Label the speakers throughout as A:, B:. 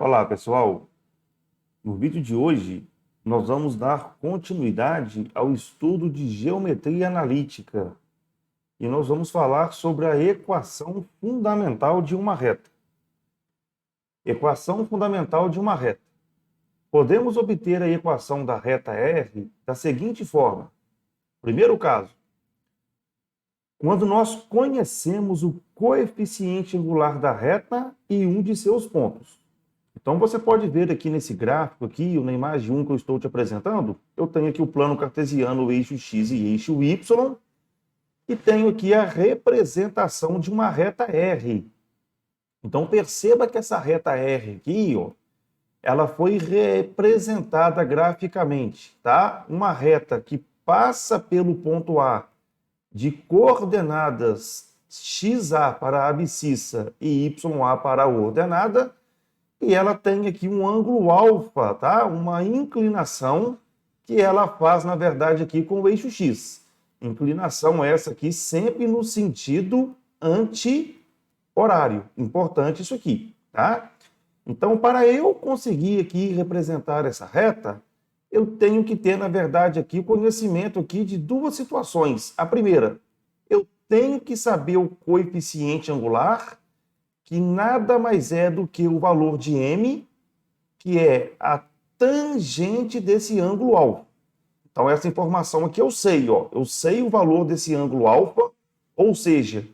A: Olá, pessoal. No vídeo de hoje, nós vamos dar continuidade ao estudo de geometria analítica e nós vamos falar sobre a equação fundamental de uma reta. Equação fundamental de uma reta. Podemos obter a equação da reta R da seguinte forma. Primeiro caso, quando nós conhecemos o coeficiente angular da reta e um de seus pontos. Então, você pode ver aqui nesse gráfico, aqui, na imagem 1 que eu estou te apresentando, eu tenho aqui o plano cartesiano, o eixo X e eixo Y, e tenho aqui a representação de uma reta R. Então, perceba que essa reta R aqui, ó, ela foi representada graficamente, tá? Uma reta que passa pelo ponto A de coordenadas XA para a abscissa e YA para a ordenada, e ela tem aqui um ângulo alfa, tá? Uma inclinação que ela faz, na verdade, aqui com o eixo X. Inclinação essa aqui sempre no sentido anti-horário. Importante isso aqui, tá? Então, para eu conseguir aqui representar essa reta, eu tenho que ter, na verdade, aqui o conhecimento aqui de duas situações. A primeira, eu tenho que saber o coeficiente angular, que nada mais é do que o valor de m, que é a tangente desse ângulo alfa. Então, essa informação aqui eu sei, ó. Eu sei o valor desse ângulo alfa, ou seja,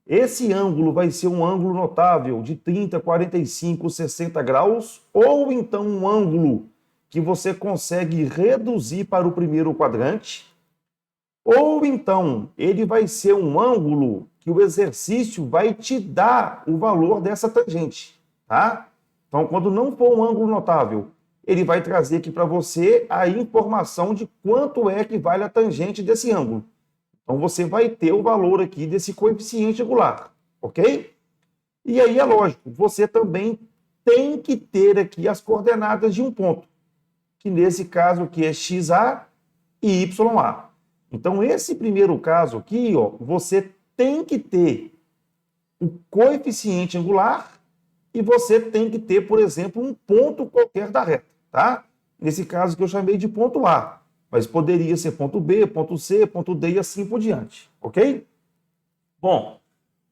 A: esse ângulo vai ser um ângulo notável de 30, 45, 60 graus, ou então um ângulo que você consegue reduzir para o primeiro quadrante, ou então ele vai ser um ângulo que o exercício vai te dar o valor dessa tangente, tá? Então, quando não for um ângulo notável, ele vai trazer aqui para você a informação de quanto é que vale a tangente desse ângulo. Então, você vai ter o valor aqui desse coeficiente angular, ok? E aí, é lógico, você também tem que ter aqui as coordenadas de um ponto, que nesse caso aqui é XA e YA. Então, esse primeiro caso aqui, ó, você tem que ter o coeficiente angular e você tem que ter, por exemplo, um ponto qualquer da reta, tá? Nesse caso que eu chamei de ponto A, mas poderia ser ponto B, ponto C, ponto D e assim por diante, ok? Bom,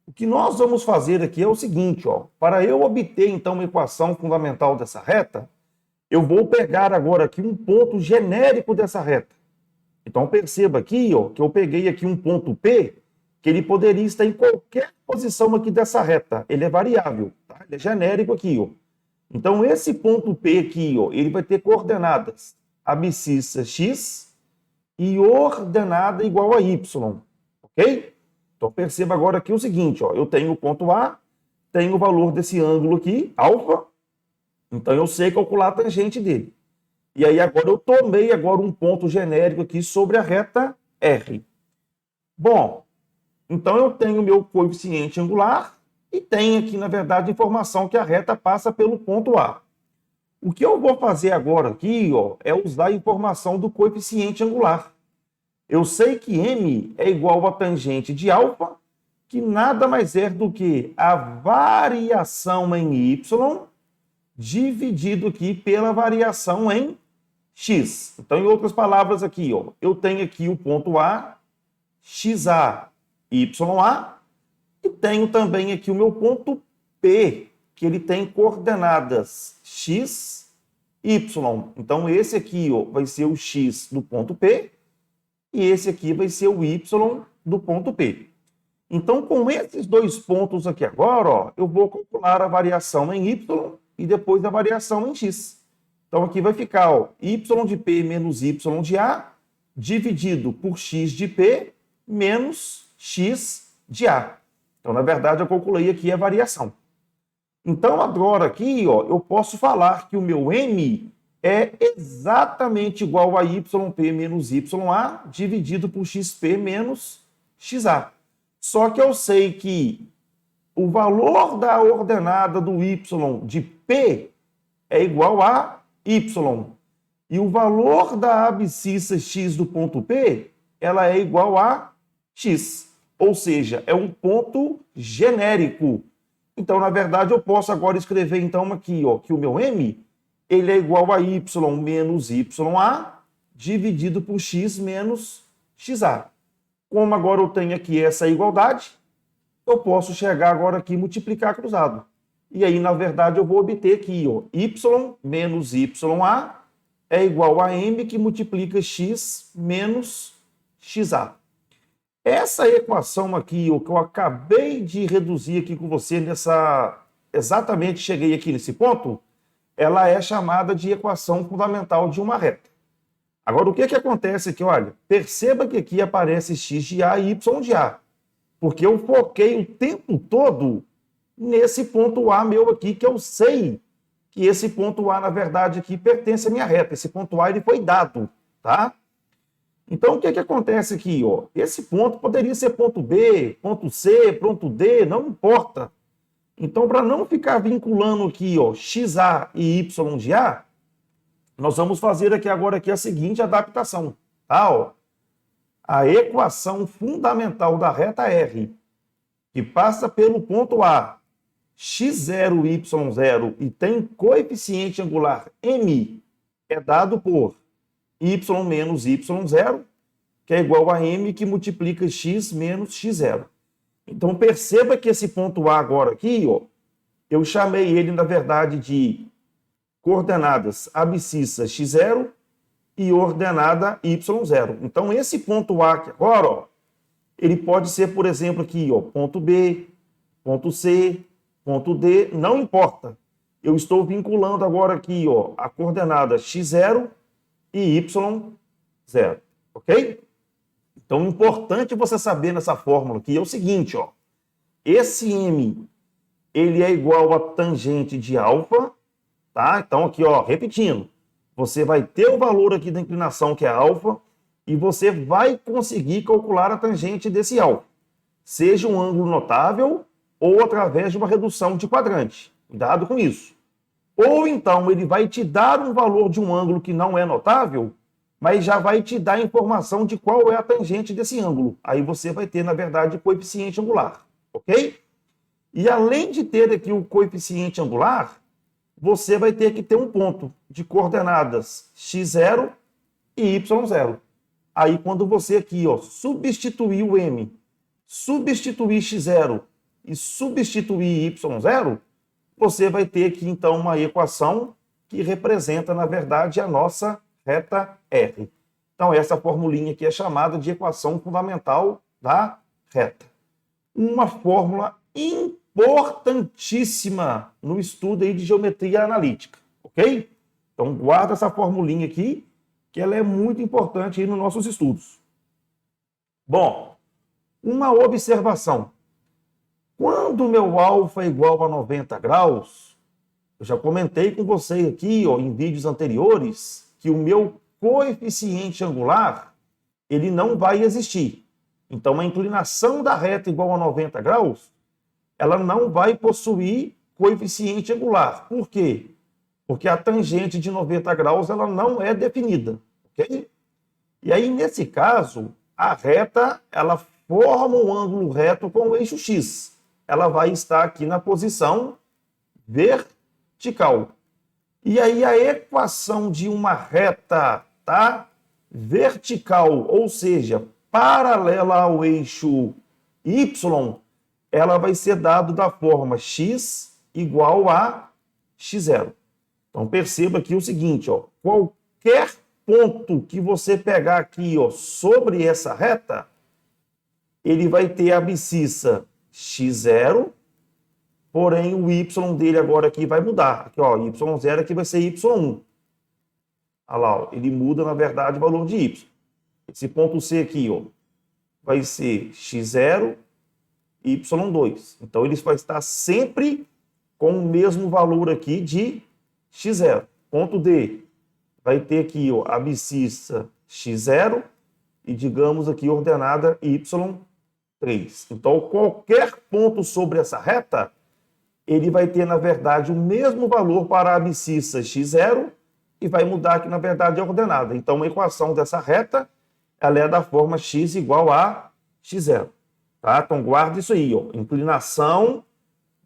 A: o que nós vamos fazer aqui é o seguinte, ó, para eu obter, então, uma equação fundamental dessa reta, eu vou pegar agora aqui um ponto genérico dessa reta. Então, perceba aqui, ó, que eu peguei aqui um ponto P, que ele poderia estar em qualquer posição aqui dessa reta. Ele é variável, tá? Ele é genérico aqui, ó. Então, esse ponto P aqui, ó, ele vai ter coordenadas abscissa X e ordenada igual a Y, ok? Então, perceba agora aqui o seguinte, ó, eu tenho o ponto A, tenho o valor desse ângulo aqui, alfa, então eu sei calcular a tangente dele. E aí agora eu tomei agora um ponto genérico aqui sobre a reta R. Bom, então eu tenho o meu coeficiente angular e tenho aqui, na verdade, a informação que a reta passa pelo ponto A. O que eu vou fazer agora aqui, ó, é usar a informação do coeficiente angular. Eu sei que m é igual a tangente de alfa, que nada mais é do que a variação em y dividido aqui pela variação em x. Então, em outras palavras aqui, ó, eu tenho aqui o ponto A, XA, YA, e tenho também aqui o meu ponto P, que ele tem coordenadas x, y. Então, esse aqui, ó, vai ser o x do ponto P, e esse aqui vai ser o y do ponto P. Então, com esses dois pontos aqui agora, ó, eu vou calcular a variação em y e depois a variação em x. Então, aqui vai ficar, ó, y de P menos y de A, dividido por x de P menos x de A. Então, na verdade, eu calculei aqui a variação. Então, agora aqui, ó, eu posso falar que o meu m é exatamente igual a yp menos ya dividido por xp menos xa. Só que eu sei que o valor da ordenada do y de P é igual a y. E o valor da abscissa x do ponto P, ela é igual a x. Ou seja, é um ponto genérico. Então, na verdade, eu posso agora escrever, então, aqui, ó, que o meu m, ele é igual a y menos ya dividido por x menos xa. Como agora eu tenho aqui essa igualdade, eu posso chegar agora aqui e multiplicar cruzado. E aí, na verdade, eu vou obter aqui, ó, y menos ya é igual a m que multiplica x menos xa. Essa equação aqui, o que eu acabei de reduzir aqui com você exatamente cheguei aqui nesse ponto, ela é chamada de equação fundamental de uma reta. Agora, o que acontece aqui? Olha, perceba que aqui aparece x de a e y de a, porque eu foquei o tempo todo nesse ponto A meu aqui, que eu sei que esse ponto A, na verdade, aqui pertence à minha reta. Esse ponto A, ele foi dado, tá? Então, o que acontece aqui? Ó? Esse ponto poderia ser ponto B, ponto C, ponto D, não importa. Então, para não ficar vinculando aqui, ó, xa e y de a, nós vamos fazer aqui agora aqui a seguinte adaptação, tá? Ó, a equação fundamental da reta R, que passa pelo ponto A, x0, y0, e tem coeficiente angular m, é dado por y menos y0, que é igual a m que multiplica x menos x0. Então, perceba que esse ponto A agora aqui, ó, eu chamei ele, na verdade, de coordenadas abscissa x0 e ordenada y0. Então, esse ponto A aqui agora, ó, ele pode ser, por exemplo, aqui, ó, ponto B, ponto C, ponto D, não importa. Eu estou vinculando agora aqui, ó, a coordenada x0 e y0, ok? Então, o importante você saber nessa fórmula aqui é o seguinte, ó, esse m, ele é igual a tangente de alfa, tá? Então, aqui, ó, repetindo, você vai ter o valor aqui da inclinação, que é alfa, e você vai conseguir calcular a tangente desse alfa, seja um ângulo notável ou através de uma redução de quadrante. Cuidado com isso. Ou então ele vai te dar um valor de um ângulo que não é notável, mas já vai te dar a informação de qual é a tangente desse ângulo. Aí você vai ter, na verdade, o coeficiente angular, ok? E além de ter aqui o coeficiente angular, você vai ter que ter um ponto de coordenadas x0 e y0. Aí, quando você aqui, ó, substituir o m, substituir x0 e substituir y0, você vai ter aqui, então, uma equação que representa, na verdade, a nossa reta R. Então, essa formulinha aqui é chamada de equação fundamental da reta. Uma fórmula importantíssima no estudo aí de geometria analítica, ok? Então, guarda essa formulinha aqui, que ela é muito importante aí nos nossos estudos. Bom, uma observação. Quando o meu alfa é igual a 90 graus, eu já comentei com vocês aqui, ó, em vídeos anteriores, que o meu coeficiente angular, ele não vai existir. Então, a inclinação da reta igual a 90 graus, ela não vai possuir coeficiente angular. Por quê? Porque a tangente de 90 graus, ela não é definida, ok? E aí, nesse caso, a reta, ela forma um ângulo reto com o eixo X. Ela vai estar aqui na posição vertical. E aí a equação de uma reta, tá, vertical, ou seja, paralela ao eixo Y, ela vai ser dada da forma x igual a x0. Então perceba aqui o seguinte, ó, qualquer ponto que você pegar aqui, ó, sobre essa reta, ele vai ter a abscissa x0, porém o y dele agora aqui vai mudar. Aqui, ó, y0 aqui vai ser y1. Olha lá, ó, ele muda, na verdade, o valor de y. Esse ponto C aqui, ó, vai ser x0, y2. Então, ele vai estar sempre com o mesmo valor aqui de x0. Ponto D vai ter aqui, ó, abscissa x0 e, digamos aqui, ordenada y3. Então, qualquer ponto sobre essa reta, ele vai ter, na verdade, o mesmo valor para a abscissa x0 e vai mudar aqui, na verdade, a ordenada. Então, a equação dessa reta, ela é da forma x igual a x0. Tá? Então, guarda isso aí, ó. Inclinação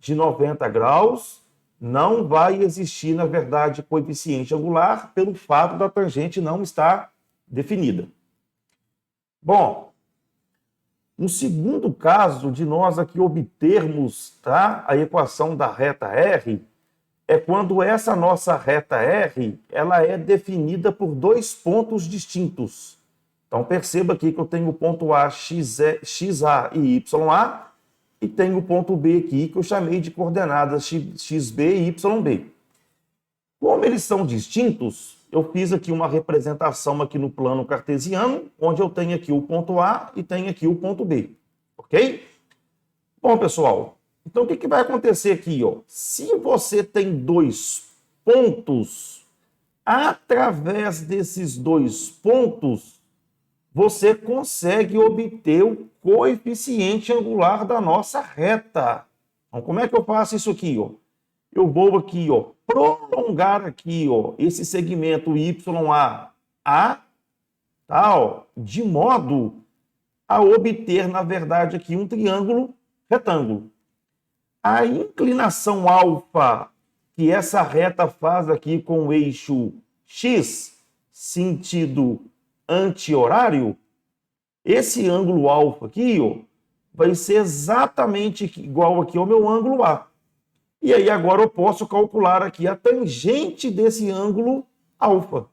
A: de 90 graus, não vai existir, na verdade, coeficiente angular pelo fato da tangente não estar definida. Bom, no segundo caso de nós aqui obtermos, tá, a equação da reta R, é quando essa nossa reta R ela é definida por dois pontos distintos. Então perceba aqui que eu tenho o ponto A, XA e YA, e tenho o ponto B aqui que eu chamei de coordenadas XB e YB. Como eles são distintos, eu fiz aqui uma representação aqui no plano cartesiano, onde eu tenho aqui o ponto A e tenho aqui o ponto B. Ok? Bom, pessoal, então o que vai acontecer aqui? Ó? Se você tem dois pontos, através desses dois pontos, você consegue obter o coeficiente angular da nossa reta. Então, como é que eu faço isso aqui? Ó? Eu vou aqui, ó, prolongar aqui, ó, esse segmento YA, tá, ó, de modo a obter, na verdade, aqui um triângulo retângulo. A inclinação alfa que essa reta faz aqui com o eixo X, sentido anti-horário, esse ângulo alfa aqui, ó, vai ser exatamente igual aqui ao meu ângulo A. E aí agora eu posso calcular aqui a tangente desse ângulo alfa,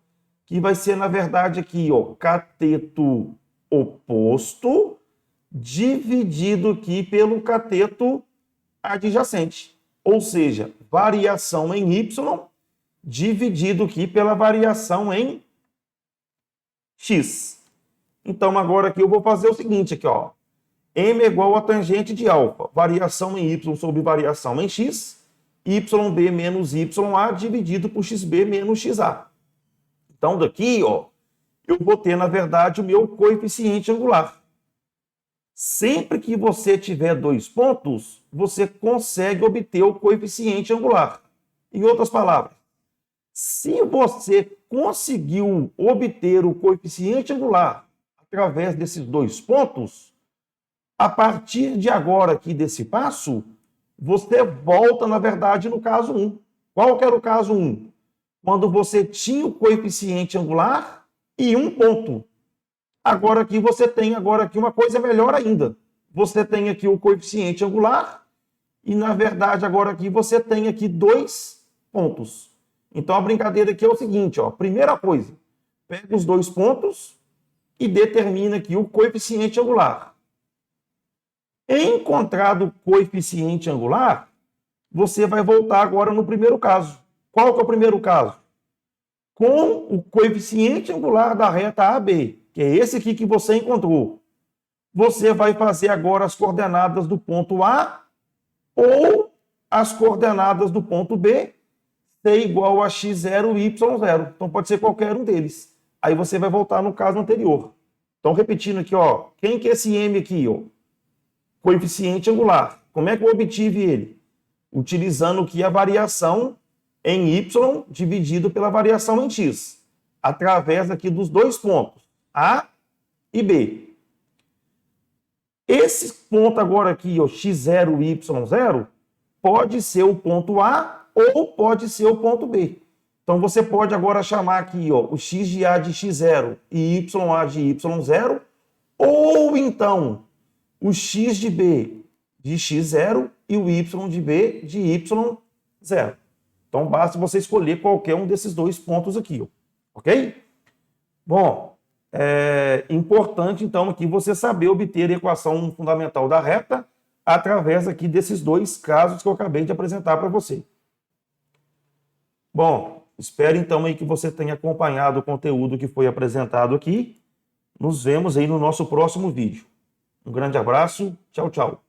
A: que vai ser, na verdade, aqui, ó, cateto oposto dividido aqui pelo cateto adjacente. Ou seja, variação em Y dividido aqui pela variação em X. Então agora aqui eu vou fazer o seguinte aqui, ó. M é igual a tangente de alfa, variação em Y sobre variação em X, YB menos YA dividido por XB menos XA. Então daqui, ó, eu vou ter, na verdade, o meu coeficiente angular. Sempre que você tiver dois pontos, você consegue obter o coeficiente angular. Em outras palavras, se você conseguiu obter o coeficiente angular através desses dois pontos, a partir de agora aqui desse passo, você volta, na verdade, no caso 1. Qual que era o caso 1? Quando você tinha o coeficiente angular e um ponto. Agora aqui você tem agora aqui uma coisa melhor ainda. Você tem aqui o coeficiente angular e, na verdade, agora aqui você tem aqui dois pontos. Então a brincadeira aqui é o seguinte, ó. Primeira coisa, pega os dois pontos e determina aqui o coeficiente angular. Encontrado o coeficiente angular, você vai voltar agora no primeiro caso. Qual que é o primeiro caso? Com o coeficiente angular da reta AB, que é esse aqui que você encontrou. Você vai fazer agora as coordenadas do ponto A ou as coordenadas do ponto B ser igual a x0 e y0. Então pode ser qualquer um deles. Aí você vai voltar no caso anterior. Então repetindo aqui, ó, quem que é esse M aqui, ó? Coeficiente angular. Como é que eu obtive ele? Utilizando aqui a variação em y dividido pela variação em x, através aqui dos dois pontos, A e B. Esse ponto agora aqui, ó, x0 e y0, pode ser o ponto A ou pode ser o ponto B. Então você pode agora chamar aqui, ó, o x de A de x0 e YA de y0, ou então o x de B de x0 e o y de B de y0. Então basta você escolher qualquer um desses dois pontos aqui, ó, ok? Bom, é importante então aqui você saber obter a equação fundamental da reta através aqui desses dois casos que eu acabei de apresentar para você. Bom, espero então aí que você tenha acompanhado o conteúdo que foi apresentado aqui. Nos vemos aí no nosso próximo vídeo. Um grande abraço, tchau, tchau.